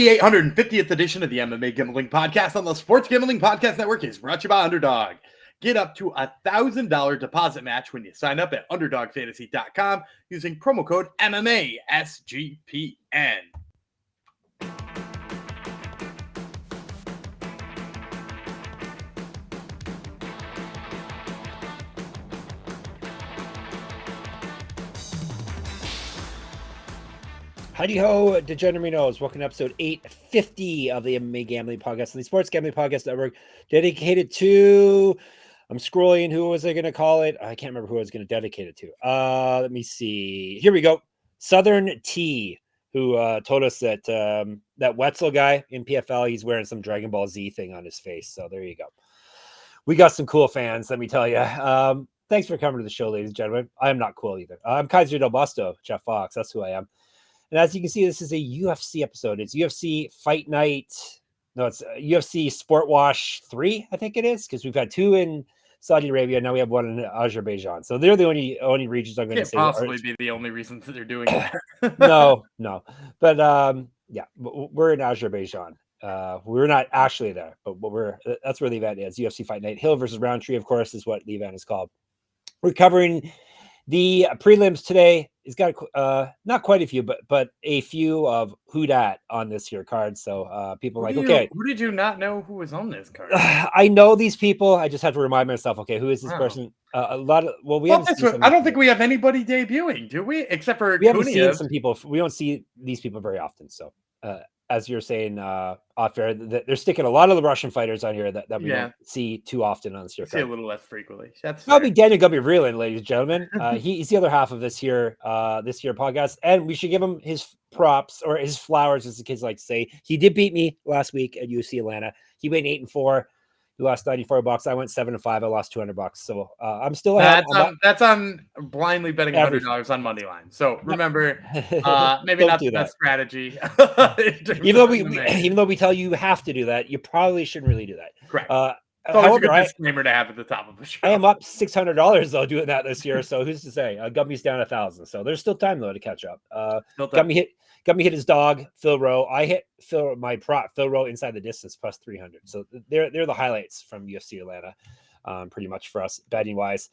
The 850th edition of the MMA Gambling Podcast on the Sports Gambling Podcast Network is brought to you by Underdog. Get up to $1,000 deposit match when you sign up at UnderdogFantasy.com using promo code MMASGPN. Howdy ho, Degenerinos. Welcome to episode 850 of the MMA Gambling Podcast on the Sports Gambling Podcast Network, dedicated to, I'm scrolling, who was I going to call it? I can't remember who I was going to dedicate it to. Let me see. Here we go. Southern T, who told us that that Wetzel guy in PFL, he's wearing some Dragon Ball Z thing on his face. So there you go. We got some cool fans, let me tell you. Thanks for coming to the show, ladies and gentlemen. I am not cool either. I'm Kaiser Del Busto, Jeff Fox. That's who I am. And as you can see, this is a UFC episode. It's UFC Fight Night. No, it's UFC Sport Wash 3, I think it is, because we've had 2 in Saudi Arabia. Now we have 1 in Azerbaijan. So they're the only regions I'm going to say. Can't possibly be the only reasons that they're doing that. No. But yeah, we're in Azerbaijan. We're not actually there, but that's where the event is. UFC Fight Night. Hill versus Roundtree, of course, is what the event is called. We're covering the prelims today. He's got not quite a few, but a few of who dat on this here card. So people okay, who did you not know who was on this card? I know these people. I just have to remind myself. Okay, who is this person? I don't think we have anybody debuting, do we? Except for we haven't seen some people. We don't see these people very often. So as you're saying off air, they're sticking a lot of the Russian fighters on here that we don't see too often on this year. See a little less frequently. That's That'll be Daniel Gubby-Vreeland, ladies and gentlemen. He's the other half of this year podcast, and we should give him his props or his flowers, as the kids like to say. He did beat me last week at UFC Atlanta. He went 8-4. He lost $94. I went 7-5. I lost $200. So I'm still ahead. That's on blindly betting $100 on money line. So remember, maybe not the best strategy. Even though we tell you have to do that, you probably shouldn't really do that. Correct. It's always a good disclaimer to have at the top of the show. I am up $600 though doing that this year. So who's to say? Gummy's down 1,000. So there's still time though to catch up. Gummy hit his dog, Phil Rowe. I hit my prop, Phil Rowe, inside the distance, plus 300. So they're the highlights from UFC Atlanta, pretty much for us, betting wise.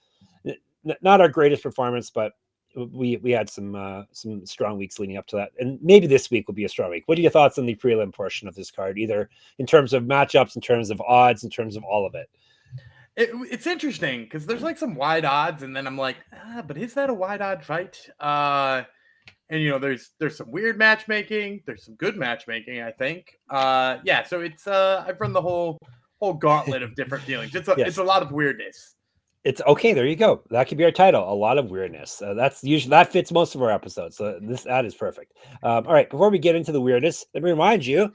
Not our greatest performance, but we had some strong weeks leading up to that. And maybe this week will be a strong week. What are your thoughts on the prelim portion of this card, either in terms of matchups, in terms of odds, in terms of all of it? It's interesting because there's like some wide odds, and then I'm like, but is that a wide odd fight? And there's some weird matchmaking. There's some good matchmaking, I think. So it's I've run the whole gauntlet of different feelings. It's a lot of weirdness. It's okay. There you go. That could be our title. A lot of weirdness. That fits most of our episodes. So that is perfect. All right. Before we get into the weirdness, let me remind you,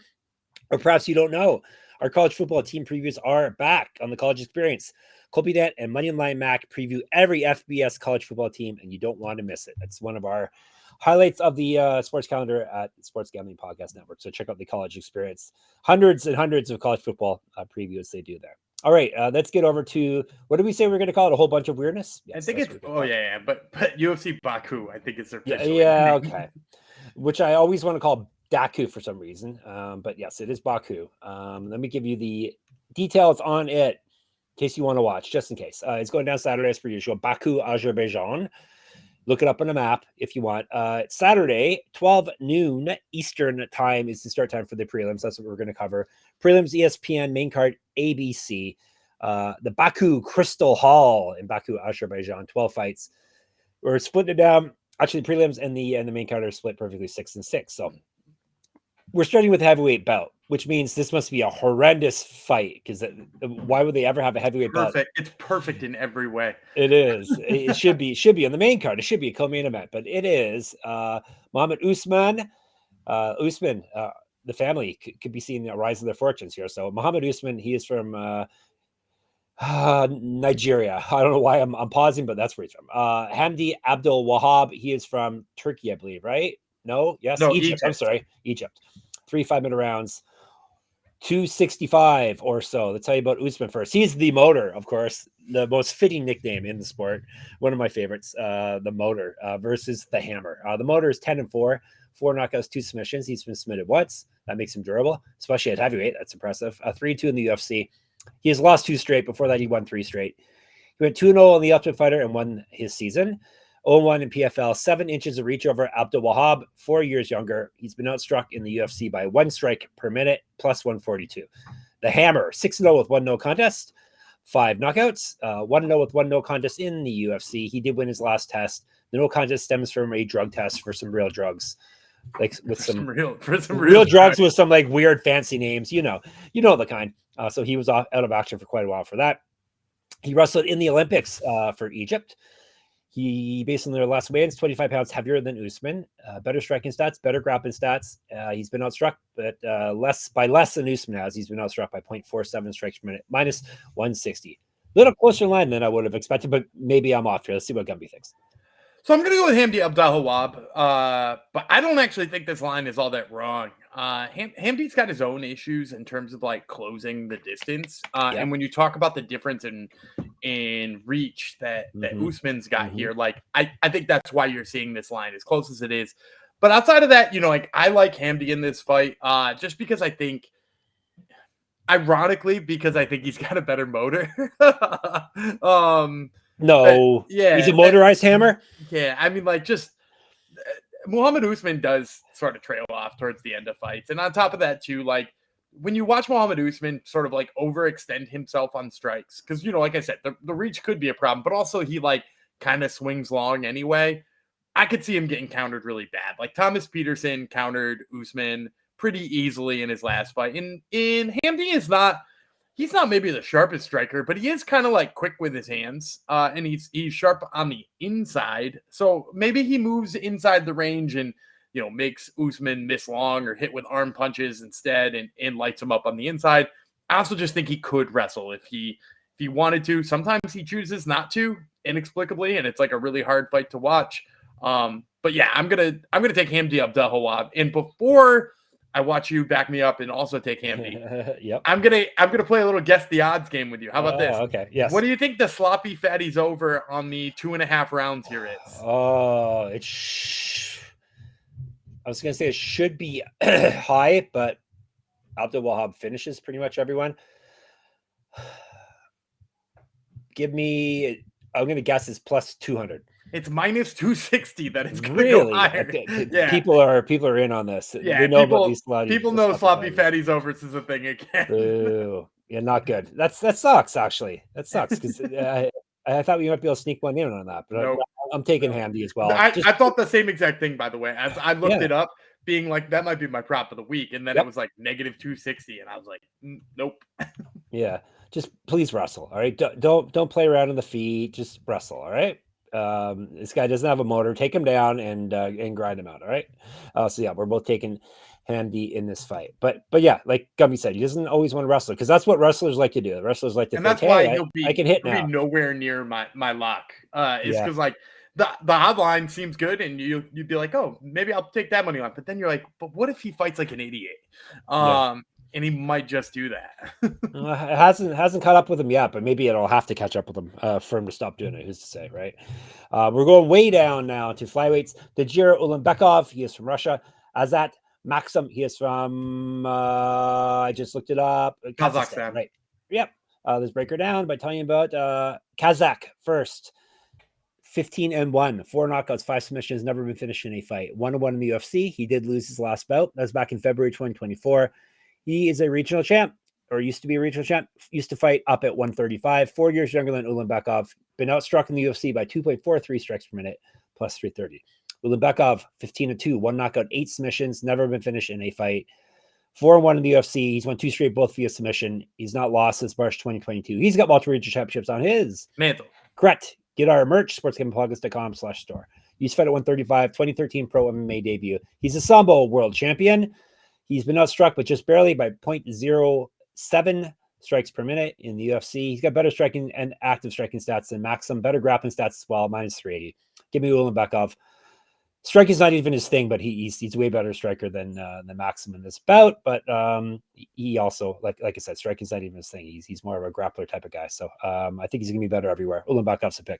or perhaps you don't know, our college football team previews are back on the College Experience. Colby Dent and Money Line Mac preview every FBS college football team, and you don't want to miss it. It's one of our highlights of the sports calendar at Sports Gambling Podcast Network. So check out the College Experience. Hundreds and hundreds of college football previews they do there. All right, let's get over to, what did we say we're going to call it? A whole bunch of weirdness? Yes, I think it's, but UFC Baku, I think it's their official Yeah, okay. Which I always want to call Daku for some reason. But yes, it is Baku. Let me give you the details on it in case you want to watch, just in case. It's going down Saturday as per usual. Baku, Azerbaijan. Look it up on a map if you want. Saturday, 12 noon Eastern time is the start time for the prelims. That's what we're going to cover. Prelims, ESPN, main card, ABC. The Baku Crystal Hall in Baku, Azerbaijan. 12 fights. We're splitting it down. Actually, the prelims and the main card are split perfectly 6-6. So we're starting with a heavyweight bout, which means this must be a horrendous fight, because why would they ever have a heavyweight bout? It's perfect in every way. It is. It should be on the main card. It should be a co-main event, but it is. Mohammed Usman, the family could be seeing the rise of their fortunes here. So Mohammed Usman, he is from Nigeria. I don't know why I'm pausing, but that's where he's from. Hamdy Abdelwahab, he is from Turkey, I believe, right? No, yes, no, Egypt. I'm sorry, Egypt. 3 5-minute rounds, 265 or so. Let's tell you about Usman first. He's the Motor, of course, the most fitting nickname in the sport. One of my favorites, the Motor versus the Hammer. The Motor is 10-4, 4 knockouts, 2 submissions. He's been submitted once. That makes him durable, especially at heavyweight. That's impressive. 3-2 in the UFC. He has lost 2 straight. Before that, he won 3 straight. He went 2-0 on the Ultimate Fighter and won his season. 0-1 in PFL, 7 inches of reach over Abdelwahab, 4 years younger. He's been outstruck in the UFC by 1 strike per minute, plus 142. The Hammer, 6-0 with 1 no contest, 5 knockouts, 1-0 with 1 no contest in the UFC. He did win his last test. The no contest stems from a drug test for some real drugs, like with some real drugs with some like weird fancy names. You know the kind. So he was out of action for quite a while for that. He wrestled in the Olympics for Egypt. He, based on their last weigh-ins, 25 pounds heavier than Usman. Better striking stats, better grappling stats. He's been outstruck, but less than Usman has. He's been outstruck by 0.47 strikes per minute, minus 160. A little closer in line than I would have expected, but maybe I'm off here. Let's see what Gumby thinks. So I'm going to go with Hamdy Abdelwahab, but I don't actually think this line is all that wrong. Hamdy's got his own issues in terms of like closing the distance. And when you talk about the difference in reach that Usman's got here, like I think that's why you're seeing this line as close as it is. But outside of that, like I like Hamdy in this fight, just because I think, ironically, because I think he's got a better motor. No, yeah, he's a motorized hammer. Yeah, I mean, like, just Muhammad Usman does sort of trail off towards the end of fights, and on top of that, too, like when you watch Muhammad Usman sort of like overextend himself on strikes, because like I said, the reach could be a problem, but also he like kind of swings long anyway. I could see him getting countered really bad. Like Thomas Peterson countered Usman pretty easily in his last fight. In Hamdy is not. He's not maybe the sharpest striker, but he is kind of like quick with his hands, and he's sharp on the inside. So maybe he moves inside the range and makes Usman miss long or hit with arm punches instead, and lights him up on the inside. I also just think he could wrestle if he wanted to. Sometimes he chooses not to, inexplicably, and it's like a really hard fight to watch. But yeah, I'm gonna take Hamdy Abdelwahab, and before I watch you back me up and also take Hamdy. Yep. I'm gonna play a little guess the odds game with you. How about this? Okay. Yes. What do you think the sloppy fatties over on the 2.5 rounds here is? Oh, I was gonna say it should be high, but Abdelwahab finishes pretty much everyone. I'm gonna guess it's plus 200. It's minus 260 that it's going to really go higher. Yeah. People are in on this. Yeah, they know about these sloppy. People know sloppy fatties overs is a thing again. Ooh, yeah, not good. That sucks. Actually, that sucks because I thought we might be able to sneak one in on that, but nope. I'm taking Hamdy as well. I thought the same exact thing, by the way. As I looked it up, being like that might be my prop of the week, and then it was like negative 260, and I was like, nope. Yeah, just please wrestle. All right, don't play around on the feet. Just wrestle. All right. This guy doesn't have a motor. Take him down and grind him out. All right. So yeah, we're both taking Hamdy in this fight. But yeah, like Gumby said, he doesn't always want to wrestle because that's what wrestlers like to do. The wrestlers like to and think, that's why I can hit now. Be nowhere near my lock. Is because like the odd line seems good, and you'd be like, oh, maybe I'll take that money on. But then you're like, but what if he fights like an idiot? And he might just do that. It hasn't caught up with him yet, but maybe it'll have to catch up with him for him to stop doing it. Who's to say, right? We're going way down now to flyweights. Tagir Ulanbekov, he is from Russia. Azat Maksum, he is from I just looked it up. Kazakhstan. Right. Yep. Let's break her down by telling you about Kazakh first. 15-1, 4 knockouts, 5 submissions, never been finished in a fight. 1-1 in the UFC. He did lose his last bout. That was back in February 2024. He is a regional champ, or used to be a regional champ. Used to fight up at 135. 4 years younger than Ulanbekov. Been outstruck in the UFC by 2.43 strikes per minute, plus 330. Ulanbekov, 15-2, 1 knockout, 8 submissions, never been finished in a fight. 4-1 in the UFC. He's won 2 straight, both via submission. He's not lost since March 2022. He's got multiple regional championships on his mantle. Correct. Get our merch, sportsgamblingpodcast.com/store. He's fought at 135, 2013 pro MMA debut. He's a Sambo world champion. He's been outstruck, but just barely by 0.07 strikes per minute in the UFC. He's got better striking and active striking stats than Maksum, better grappling stats as well, minus 380. Give me Ulanbekov. Striking's not even his thing, but he's a way better striker than Maksum in this bout. But he also, like I said, striking's not even his thing. He's more of a grappler type of guy. So I think he's gonna be better everywhere. Ulanbekov's a pick.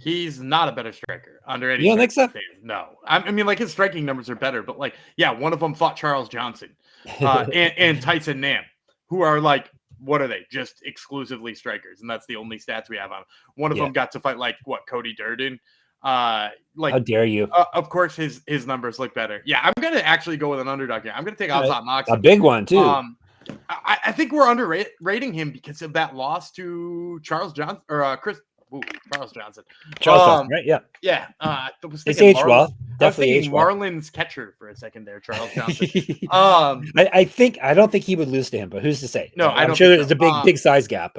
He's not a better striker under any. You don't think so? No, I mean, like his striking numbers are better, but like, yeah, one of them fought Charles Johnson, and Tyson Nam, who are like, what are they? Just exclusively strikers, and that's the only stats we have on. One of them got to fight like what Cody Durden. Like, how dare you? Of course, his numbers look better. Yeah, I'm gonna actually go with an underdog here. I'm gonna take Azat Maksum. A big one too. I think we're underrating him because of that loss to Charles Johnson or Charles Johnson. Charles Johnson, right? Yeah. Yeah. It's aged well. Definitely aged well. Marlins catcher for a second there, Charles Johnson. I don't think he would lose to him, but who's to say? No, I'm sure there's a big size gap,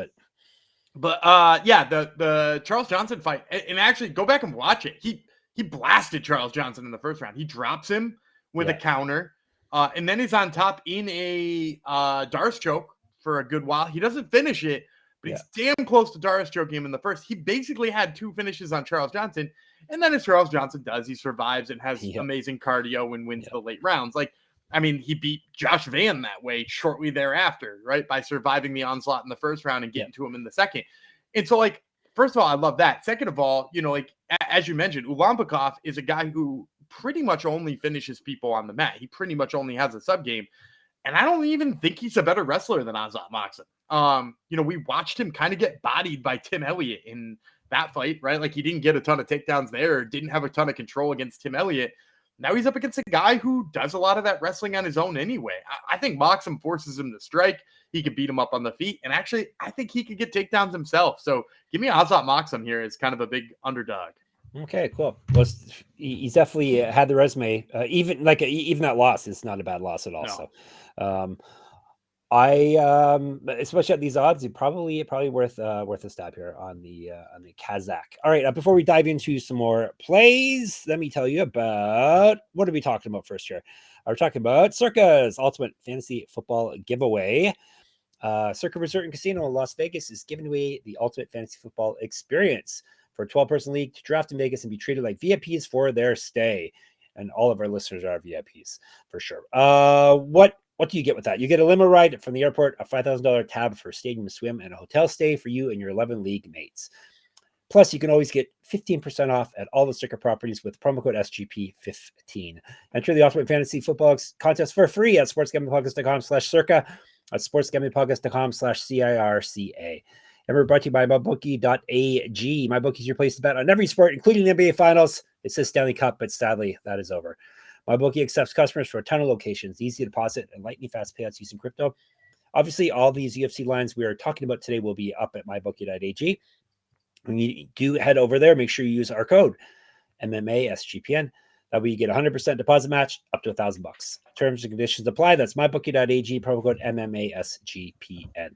but yeah, the Charles Johnson fight, and actually go back and watch it. He blasted Charles Johnson in the first round. He drops him with a counter, and then he's on top in a Darce choke for a good while. He doesn't finish it, but he's damn close to Darce choking him in the first. He basically had 2 finishes on Charles Johnson, and then as Charles Johnson does, he survives and has amazing cardio and wins the late rounds. Like, I mean, he beat Josh Van that way shortly thereafter, right? By surviving the onslaught in the first round and getting to him in the second. And so, like, first of all, I love that. Second of all, you know, like, as you mentioned, Ulanbekov is a guy who pretty much only finishes people on the mat. He pretty much only has a sub game. And I don't even think he's a better wrestler than Azat Maksum. You know, we watched him kind of get bodied by Tim Elliott in that fight, right? Like, he didn't get a ton of takedowns there, or didn't have a ton of control against Tim Elliott. Now he's up against a guy who does a lot of that wrestling on his own anyway. I think Maksum forces him to strike. He could beat him up on the feet. And actually, I think he could get takedowns himself. So give me Azat Maksum here as kind of a big underdog. Okay, cool. Well, he's definitely had the resume. Even that loss is not a bad loss at all. No. So especially at these odds, probably worth a stab here on the Kazakh. All right, before we dive into some more plays, let me tell you about what are we talking about first here. We're talking about Circa's Ultimate Fantasy Football Giveaway. Circa Resort and Casino in Las Vegas is giving away the Ultimate Fantasy Football Experience for a 12-person league to draft in Vegas and be treated like VIPs for their stay. And all of our listeners are VIPs for sure. What do you get with that? You get a limo ride from the airport, a $5,000 tab for a stadium swim, and a hotel stay for you and your 11 league mates. Plus, you can always get 15% off at all the Circa properties with promo code SGP15. Enter the Ultimate Fantasy Football Contest for free at sportsgamblingpodcast.com/circa, at sportsgamblingpodcast.com/CIRCA. And we're brought to you by mybookie.ag. MyBookie is your place to bet on every sport, including the NBA Finals. It says Stanley Cup, but sadly, that is over. MyBookie accepts customers for a ton of locations, easy deposit, and lightning fast payouts using crypto. Obviously, all these UFC lines we are talking about today will be up at mybookie.ag. When you do head over there, make sure you use our code MMASGPN. That way you get 100% deposit match up to $1,000. Terms and conditions apply. That's mybookie.ag, promo code MMASGPN.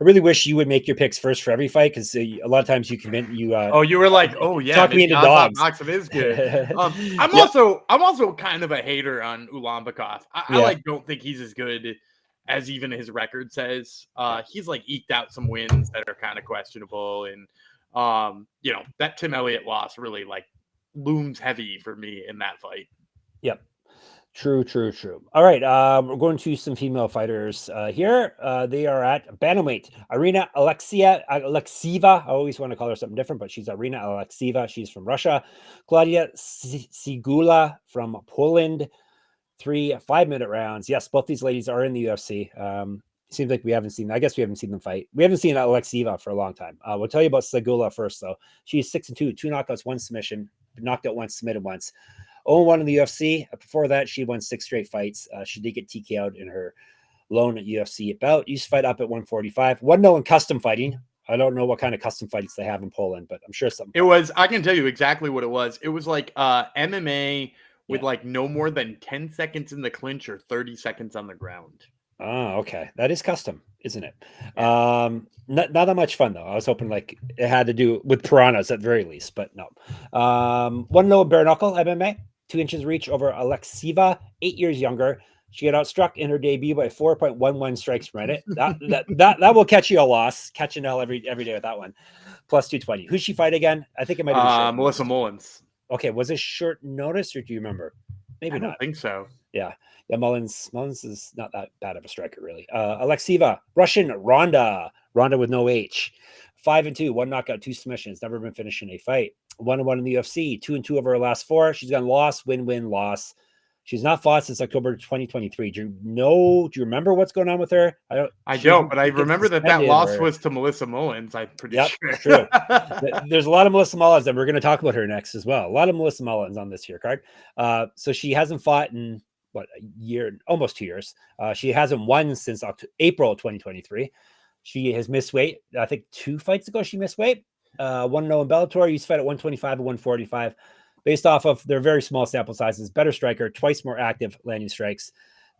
I really wish you would make your picks first for every fight, because a lot of times you convince you. You were like, oh yeah, talk me into dogs. Maksum is good. I'm also kind of a hater on Ulanbekov. I don't think he's as good as even his record says. He's like eked out some wins that are kind of questionable, and that Tim Elliott loss really like looms heavy for me in that fight. Yep. True. All right, we're going to some female fighters here. They are at bantamweight. Irina Alekseeva. I always want to call her something different, but she's Irina Alekseeva. She's from Russia. Klaudia Syguła from Poland. 3 5-minute rounds. Yes, both these ladies are in the UFC. Seems like we haven't seen them fight. We haven't seen Alekseeva for a long time. We'll tell you about Syguła first, though. She's 6-2, 2 knockouts, 1 submission, knocked out once, submitted once. 0-1 in the UFC. Before that, she won 6 straight fights. She did get TKO'd in her lone UFC bout. Used to fight up at 145. 1-0 in custom fighting. I don't know what kind of custom fights they have in Poland, but I'm sure something. It was, I can tell you exactly what it was. It was like MMA with like no more than 10 seconds in the clinch or 30 seconds on the ground. Oh, okay. That is custom, isn't it? Yeah. Not that much fun, though. I was hoping like it had to do with piranhas at the very least, but no. 1-0 bare knuckle MMA. 2 inches reach over Alekseeva, 8 years younger. She got outstruck in her debut by 4.11 strikes from it. That will catch you a loss. Catch an L every day with that one. Plus 220. Who's she fight again? I think it might have been Melissa Mullins. Okay, was it short notice, or do you remember? Maybe not. I think so. Yeah, Mullins is not that bad of a striker, really. Alekseeva, Russian Ronda with no H. 5-2, 1 knockout, 2 submissions. Never been finished in a fight. 1-1 in the UFC, 2-2 over her last 4. She's gone loss, win, win, loss. She's not fought since October 2023. Do you remember what's going on with her? I don't, but I remember that loss was to Melissa Mullins. I'm pretty sure. True. There's a lot of Melissa Mullins, and we're going to talk about her next as well. A lot of Melissa Mullins on this year card. So she hasn't fought in a year, almost 2 years. She hasn't won since April 2023. She has missed weight. I think 2 fights ago she missed weight. 1-0 in Bellator. Used to fight at 125 and 145. Based off of their very small sample sizes, better striker, twice more active landing strikes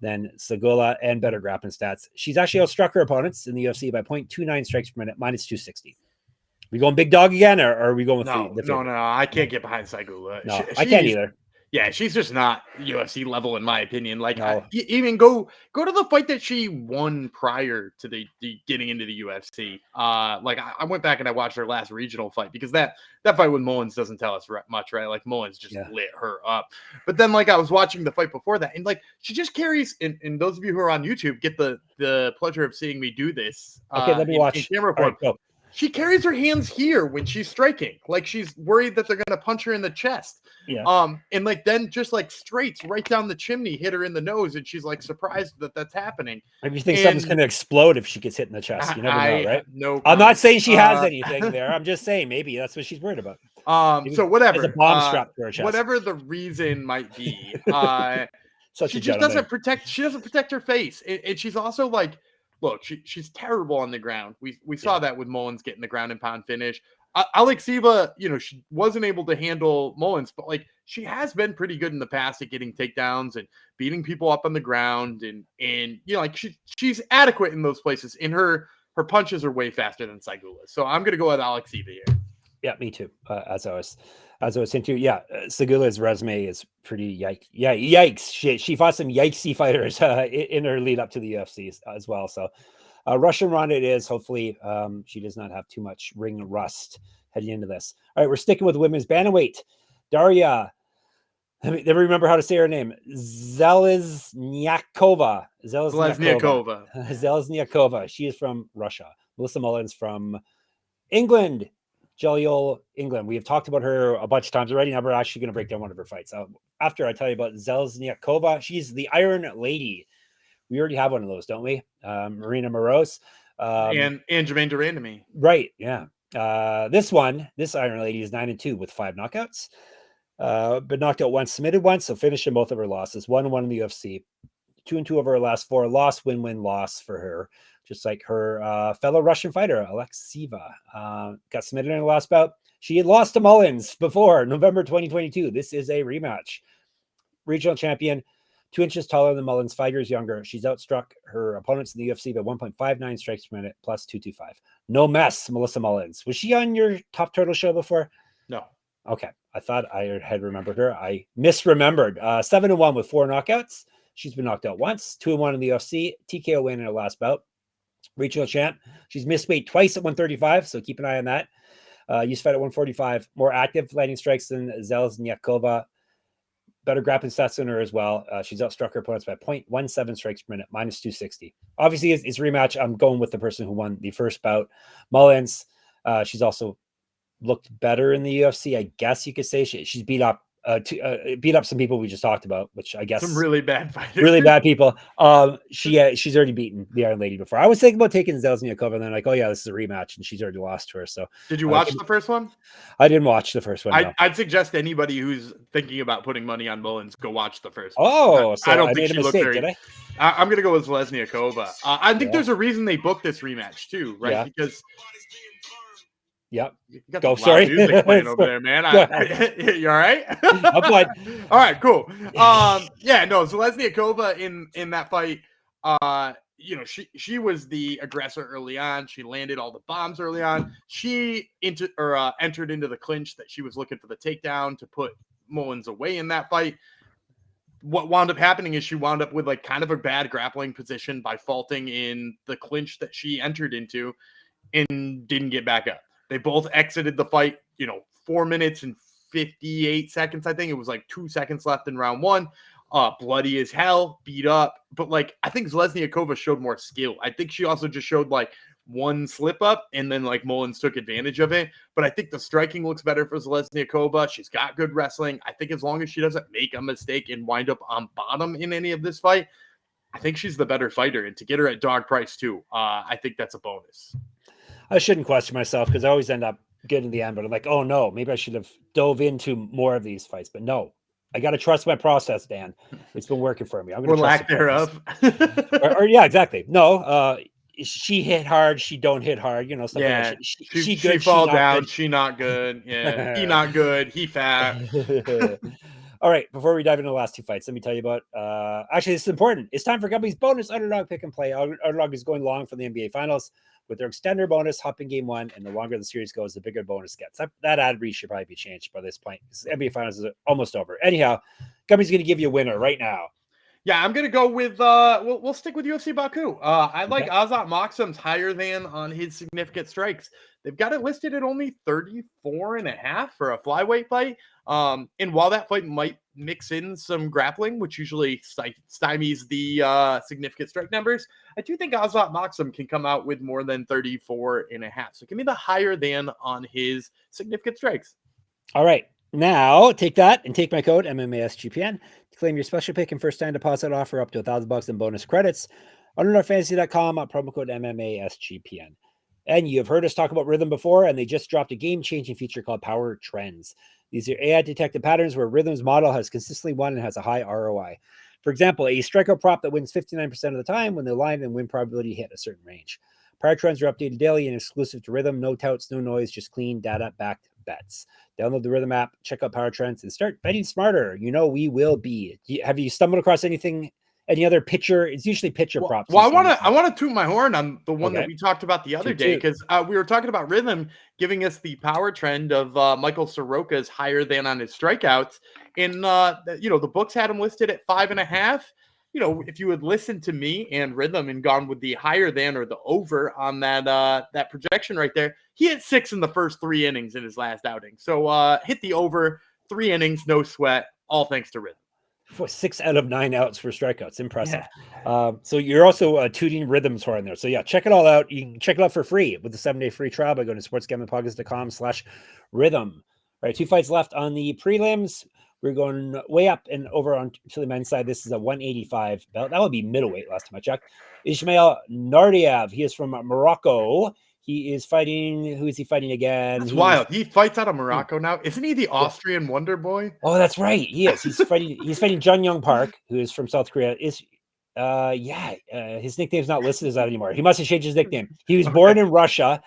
than Syguła, and better grappling stats. She's actually outstruck her opponents in the UFC by 0.29 strikes per minute, minus 260. We going big dog again, or are we going with no? I can't get behind Syguła. No, I can't either. Yeah, she's just not UFC level in my opinion. Like, no. Even go to the fight that she won prior to the getting into the UFC. Like I went back and I watched her last regional fight because that fight with Mullins doesn't tell us much, right? Like Mullins just lit her up. But then like I was watching the fight before that, and like she just carries. And those of you who are on YouTube get the pleasure of seeing me do this. Okay, let me watch. In camera form. Right, she carries her hands here when she's striking, like she's worried that they're gonna punch her in the chest. Yeah. And like then just like straights right down the chimney, hit her in the nose, and she's like surprised that that's happening. Maybe you think something's gonna explode if she gets hit in the chest. You never know, right? No, I'm not saying she has anything there. I'm just saying maybe that's what she's worried about. So whatever. There's a bomb strapped to her chest. Whatever the reason might be, she just doesn't protect. She doesn't protect her face, and she's also like. Look, she's terrible on the ground. We saw that with Mullins getting the ground and pound finish. Alekseeva, she wasn't able to handle Mullins, but like she has been pretty good in the past at getting takedowns and beating people up on the ground, and like she's adequate in those places. And her punches are way faster than Syguła. So I'm gonna go with Alekseeva here. Yeah, me too. As I was into, Syguła's resume is pretty yikes. She fought some yikesy fighters in her lead up to the UFC as well. So Russian Ronda it is. Hopefully she does not have too much ring rust heading into this. All right, we're sticking with women's bantamweight. Dariya, never remember how to say her name. Zheleznyakova. She is from Russia. Melissa Mullins from England. England. We have talked about her a bunch of times already. Now we're actually going to break down one of her fights. After I tell you about Zheleznyakova, she's the Iron Lady. We already have one of those, don't we? Marina Moroz. And Jermaine Durandamy. Right, yeah. This Iron Lady is 9-2 with 5 knockouts. But knocked out once, submitted once, so finishing both of her losses. 1-1 in the UFC. 2-2 over her last 4. Loss, win, loss for her. Just like her fellow Russian fighter, Alekseeva, got submitted in her last bout. She had lost to Mullins before November 2022. This is a rematch. Regional champion, 2 inches taller than Mullins, 5 years younger. She's outstruck her opponents in the UFC by 1.59 strikes per minute, plus 225. No mess, Melissa Mullins. Was she on your Top Turtle show before? No. Okay. I thought I had remembered her. I misremembered. 7-1 with 4 knockouts. She's been knocked out once, 2-1 in the UFC, TKO win in her last bout. Regional champ. She's missed weight twice at 135, so keep an eye on that. Used to fight at 145. More active landing strikes than Zheleznyakova. Better grappling stats than her as well. She's outstruck her opponents by 0.17 strikes per minute, minus 260. Obviously, it's a rematch. I'm going with the person who won the first bout, Mullins. She's also looked better in the UFC, I guess you could say. She's beat up some people we just talked about, which I guess some really bad fighters, really bad people. She's already beaten the Iron Lady before. I was thinking about taking Zheleznyakova, and then like, oh yeah, this is a rematch, and she's already lost to her. So did you watch the first one? I didn't watch the first one. No. I'd suggest anybody who's thinking about putting money on Mullins go watch the first one. Oh, so I don't think made she a mistake, looked very, did I? I'm gonna go with Zheleznyakova. I think there's a reason they booked this rematch too, right? Yeah. Because Yep. you got Go. some Sorry. loud music playing over there, man. You all right? I'm fine. All right, cool. Zheleznyakova in that fight, she was the aggressor early on. She landed all the bombs early on. She entered into the clinch that she was looking for the takedown to put Mullins away in that fight. What wound up happening is she wound up with like kind of a bad grappling position by faulting in the clinch that she entered into and didn't get back up. They both exited the fight, 4 minutes and 58 seconds. I think it was like 2 seconds left in round 1. Bloody as hell, beat up. But like, I think Zheleznyakova showed more skill. I think she also just showed like one slip up, and then like Mullins took advantage of it. But I think the striking looks better for Zheleznyakova. She's got good wrestling. I think as long as she doesn't make a mistake and wind up on bottom in any of this fight, I think she's the better fighter. And to get her at dog price too, I think that's a bonus. I shouldn't question myself because I always end up good in the end, but I'm like, oh no, maybe I should have dove into more of these fights. But no, I got to trust my process, Dan. It's been working for me. I'm going to lack thereof. or yeah, exactly. No, she hit hard. She don't hit hard. You know, stuff yeah. like that. She good. She fall down. Good. She not good. Yeah. He not good. He fat. All right. Before we dive into the last two fights, let me tell you about. Actually, this is important. It's time for Gumpy's bonus underdog pick and play. Underdog is going long for the NBA Finals with their extender bonus, hopping game one, and the longer the series goes, the bigger bonus gets. That ad read should probably be changed by this point. NBA Finals is almost over. Anyhow, Gumpy's going to give you a winner right now. Yeah, I'm going to go with, we'll stick with UFC Baku. I like Azat Maksum's higher than on his significant strikes. They've got it listed at only 34.5 for a flyweight fight. And while that fight might mix in some grappling, which usually stymies the significant strike numbers, I do think Azat Maksum can come out with more than 34.5. So give me the higher than on his significant strikes. All right. Now take that and take my code MMASGPN to claim your special pick and first time deposit offer up to $1,000 in bonus credits. Underdogfantasy.com, promo code MMASGPN. And you have heard us talk about Rhythm before, and they just dropped a game-changing feature called Power Trends. These are AI-detected patterns where Rhythm's model has consistently won and has a high ROI. For example, a strikeout prop that wins 59% of the time when the line and win probability hit a certain range. Power Trends are updated daily and exclusive to Rhythm. No touts, no noise, just clean data-backed bets. Download the Rhythm app, check out Power Trends, and start betting smarter. You know we will be. Have you stumbled across any other pitcher? It's usually pitcher props. Well, I want to toot my horn on the one that we talked about the other day, because we were talking about Rhythm giving us the power trend of Michael Soroka's higher than on his strikeouts. And, the books had him listed at 5.5. If you had listened to me and Rhythm and gone with the higher than or the over on that projection right there, he hit 6 in the first 3 innings in his last outing. So hit the over, 3 innings, no sweat, all thanks to Rhythm. 6 out of 9 outs for strikeouts. Impressive. Yeah. So you're also tooting Rhythm's horn there. So yeah, check it all out. You can check it out for free with the 7-day free trial by going to sportsgamblingpodcast.com/rhythm. All right, 2 fights left on the prelims. We're going way up and over on to the men's side. This is a 185 belt. That would be middleweight last time I checked. Ismail Naurdiev. He is from Morocco. He is fighting. Who is he fighting again? That's wild. He fights out of Morocco now. Isn't he the Austrian Wonder Boy? Oh, that's right. He is. He's fighting. He's fighting Jun Young Park, who is from South Korea. His nickname's not listed as that anymore. He must have changed his nickname. He was born in Russia.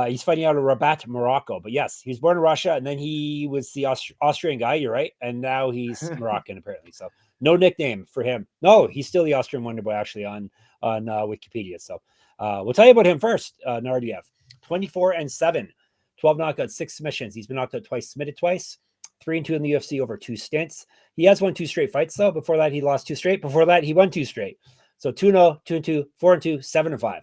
He's fighting out of Rabat, Morocco. But yes, he was born in Russia, and then he was the Austrian guy. You're right, and now he's Moroccan apparently. So no nickname for him. No, he's still the Austrian Wonder Boy actually on Wikipedia. So we'll tell you about him first. Naurdiev, 24-7, 12 knockouts, 6 submissions. He's been knocked out twice, submitted twice. 3-2 in the UFC over 2 stints. He has won 2 straight fights though. Before that, he lost 2 straight. Before that, he won 2 straight. So 2-0, 2-2, 4-2, 7-5.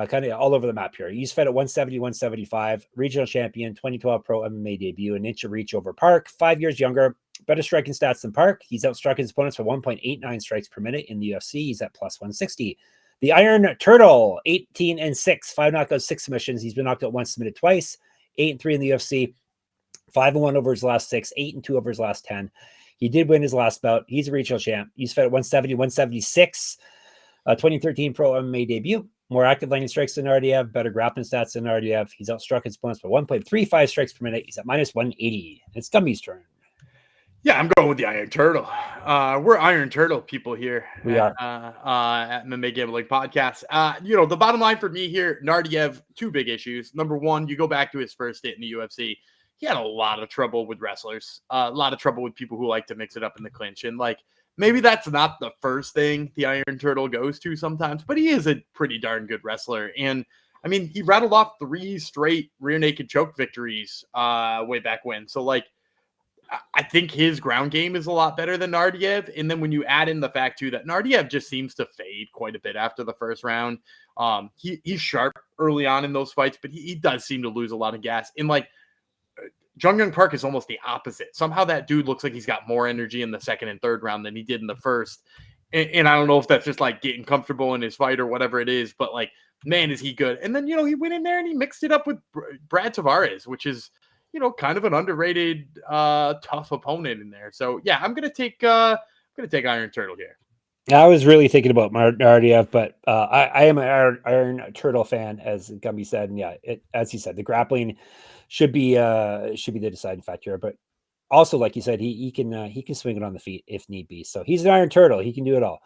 Kind of all over the map here. He's fed at 170, 175, regional champion, 2012 pro MMA debut, an inch of reach over Park, 5 years younger, better striking stats than Park. He's outstruck his opponents for 1.89 strikes per minute in the UFC. He's at plus 160. The Iron Turtle, 18-6, 5 knockouts, 6 submissions. He's been knocked out once, submitted twice, 8-3 in the UFC, 5-1 over his last 6, 8-2 over his last 10. He did win his last bout. He's a regional champ. He's fed at 170, 176, 2013 pro MMA debut. More active landing strikes than Naurdiev, better grappling stats than Naurdiev. He's outstruck his opponents by 1.35 strikes per minute. He's at minus 180. It's Gummy's turn. Yeah, I'm going with the Iron Turtle. We're Iron Turtle people here. We are at MMA Gambling Podcast. The bottom line for me here, Naurdiev, 2 big issues. Number 1, you go back to his first stint in the UFC. He had a lot of trouble with wrestlers, a lot of trouble with people who like to mix it up in the clinch. And maybe that's not the first thing the Iron Turtle goes to sometimes, but he is a pretty darn good wrestler. And I mean, he rattled off 3 straight rear naked choke victories way back when. So I think his ground game is a lot better than Naurdiev. And then when you add in the fact too that Naurdiev just seems to fade quite a bit after the first round. He's sharp early on in those fights, but he does seem to lose a lot of gas. And Jung Young Park is almost the opposite. Somehow that dude looks like he's got more energy in the second and third round than he did in the first. And I don't know if that's just like getting comfortable in his fight or whatever it is, but like, man, is he good. And then, he went in there and he mixed it up with Brad Tavares, which is, kind of an underrated, tough opponent in there. So yeah, I'm going to take Iron Turtle here. I was really thinking about Naurdiev, but I am an Iron Turtle fan, as Gumby said. And yeah, as he said, the grappling should be the deciding factor. But also, like you said, he can swing it on the feet if need be. So he's an Iron Turtle. He can do it all.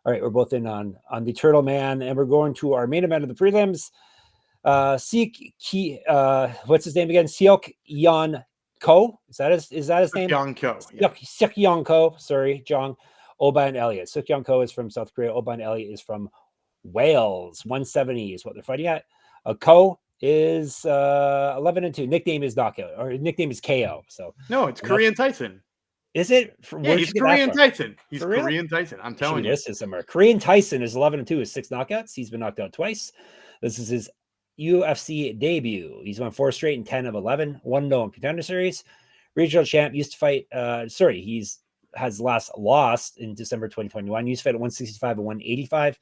All right, we're both in on the Turtle Man, and we're going to our main event of the prelims. What's his name again? Seokhyeon Ko. Is that his name? Seokhyeon Ko. Seokhyeon Ko. Sorry, Jong. Oban Elliott. Seokhyeon Ko is from South Korea. Oban Elliott is from Wales. 170 is what they're fighting at. Ko is 11-2. Nickname is Knockout, or nickname is KO. So no, it's Korean Tyson. Is it? Yeah, he's Korean Tyson. He's Korean Tyson. I'm telling you. This is somewhere. Korean Tyson is 11-2 with 6 knockouts. He's been knocked out twice. This is his UFC debut. He's won 4 straight and 10 of 11. 1-0 in Contender Series. Regional champ. Used to fight. Has last lost in December 2021. Used to fight at 165 and 185.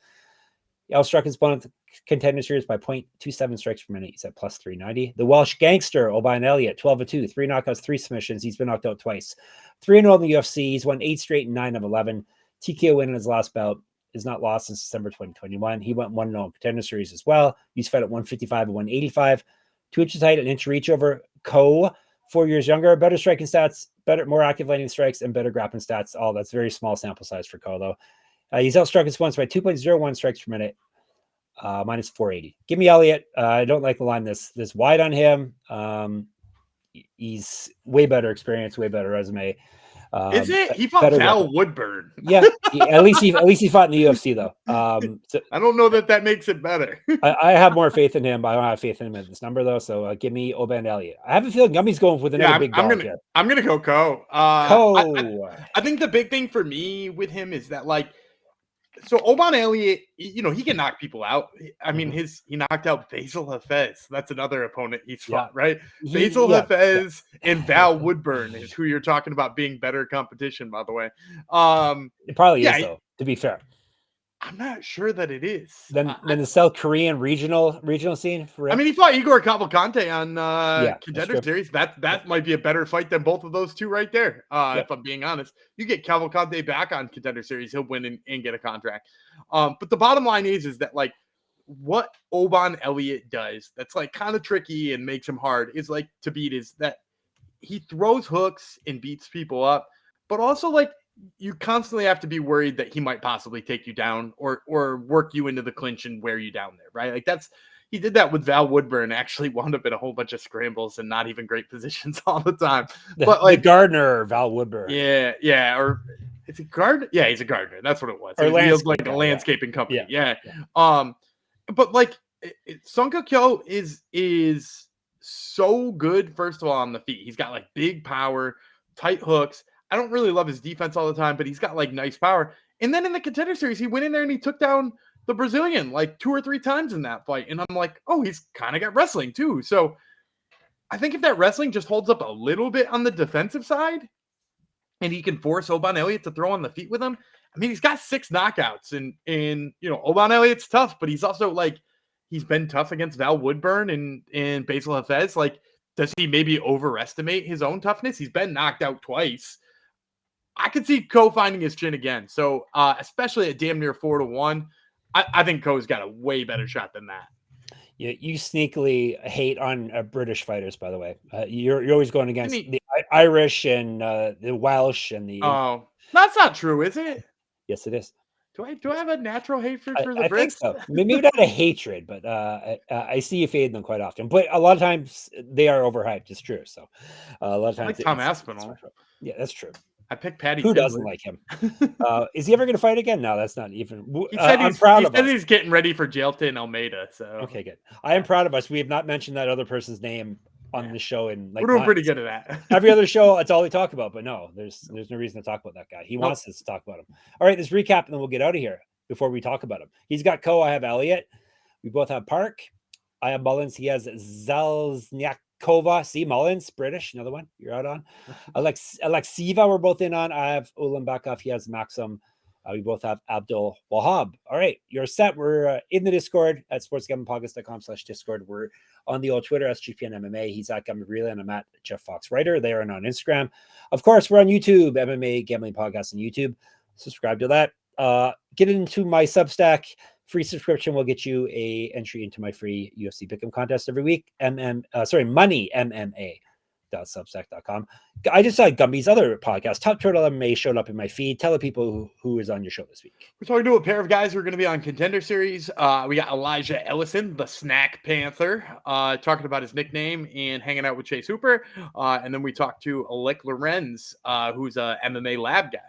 He outstruck his opponent Contender Series by 0.27 strikes per minute. He's at plus 390. The Welsh gangster, Oban Elliott, 12-2, 3 knockouts, 3 submissions. He's been knocked out twice. 3-0 in the UFC. He's won 8 straight and 9 of 11. TKO win in his last bout. Is not lost since December 2021. He went 1-0 in Contender Series as well. He's fought at 155 and 185. 2 inches height, an inch reach over. Ko, 4 years younger, better striking stats, more active landing strikes, and better grappling stats. All that's very small sample size for Ko, though. He's outstruck his opponents by 2.01 strikes per minute, minus 480. Give me Elliott. I don't like the line this wide on him. He's way better experience, way better resume. Is it? He fought Val Woodburn. Yeah, at least he fought in the UFC though. So I don't know that makes it better. I have more faith in him, but I don't have faith in him at this number though. So give me Oban Elliott. I have a feeling Gummy's going with another big dog here. I'm gonna go Ko. Ko. I think the big thing for me with him is that so Oban Elliott, he can knock people out. I mean, he knocked out Basil Hafez. That's another opponent he's fought, right? Basil Hafez and Val Woodburn is who you're talking about being better competition, by the way. It probably is, though, to be fair. I'm not sure that it is. Then the South Korean regional scene. I mean, he fought Igor Cavalcante on Contender Series. That might be a better fight than both of those two right there. If I'm being honest, you get Cavalcante back on Contender Series, he'll win and get a contract. But the bottom line is that what Oban Elliott does that's kind of tricky and makes him hard is to beat is that he throws hooks and beats people up, but also you constantly have to be worried that he might possibly take you down or work you into the clinch and wear you down there, right? He did that with Val Woodburn, actually wound up in a whole bunch of scrambles and not even great positions all the time. But the Gardner, Val Woodburn. Yeah. Or is it Gardner? Yeah, he's a gardener. That's what it was. Or he was a landscaping company. Yeah. But Sung Kyo is so good, first of all, on the feet. He's got big power, tight hooks. I don't really love his defense all the time, but he's got nice power. And then in the Contender Series, he went in there and he took down the Brazilian 2 or 3 times in that fight. And I'm he's kind of got wrestling too. So I think if that wrestling just holds up a little bit on the defensive side and he can force Oban Elliott to throw on the feet with him, I mean, he's got 6 knockouts and Oban Elliott's tough, but he's also he's been tough against Val Woodburn and Basil Hafez. Does he maybe overestimate his own toughness? He's been knocked out twice. I could see Ko finding his chin again. So, especially at damn near 4-1, I think Ko's got a way better shot than that. Yeah, you sneakily hate on British fighters, by the way. You're always going against the Irish and the Welsh and the. Oh, that's not true, is it? Yes, it is. Do I have a natural hatred for the Brits? I think so. Maybe not a hatred, but I see you fade them quite often. But a lot of times they are overhyped. It's true. So a lot of times, Tom Aspinall. Yeah, that's true. I picked Patty. Who doesn't like him? Is he ever going to fight again? No, that's not even. He said he's getting ready for Jailton and Almeida. So okay, good. I am proud of us. We have not mentioned that other person's name on the show, and we're doing pretty good at that. Every other show, that's all we talk about. But no, there's no reason to talk about that guy. He wants us to talk about him. All right, let's recap, and then we'll get out of here before we talk about him. He's got Ko. I have Elliott. We both have Park. I have Mullins. He has Zheleznyakova. See, Mullins, British, another one. You're out on. Alekseeva, we're both in on. I have Ulanbekov. He has Maksum. We both have Abdelwahab. All right, you're set. We're in the Discord at sportsgamblingpodcast.com/Discord. We're on the old Twitter, SGPN MMA. He's at Gamble Responsibly, and I'm at Jeff Fox Writer there and on Instagram. Of course, we're on YouTube, MMA Gambling Podcast on YouTube. Subscribe to that. Get into my Substack. Free subscription will get you a entry into my free UFC Pick'em contest every week. Money MMA. Substack.com. I just saw Gumby's other podcast, Top Turtle MMA, showed up in my feed. Tell the people who is on your show this week. We're talking to a pair of guys who are going to be on Contender Series. We got Elijah Ellison, the Snack Panther, talking about his nickname and hanging out with Chase Hooper. And then we talked to Alec Lorenz, who's a MMA lab guy.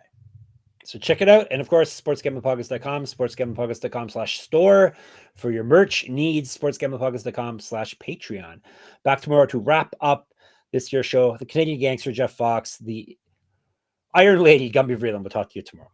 So check it out. And of course, sportsgamblingpodcast.com, sportsgamblingpodcast.com/store for your merch needs, sportsgamblingpodcast.com/Patreon. Back tomorrow to wrap up this year's show. The Canadian Gangster, Jeff Fox, the Iron Lady, Gumby Vreeland. We'll talk to you tomorrow.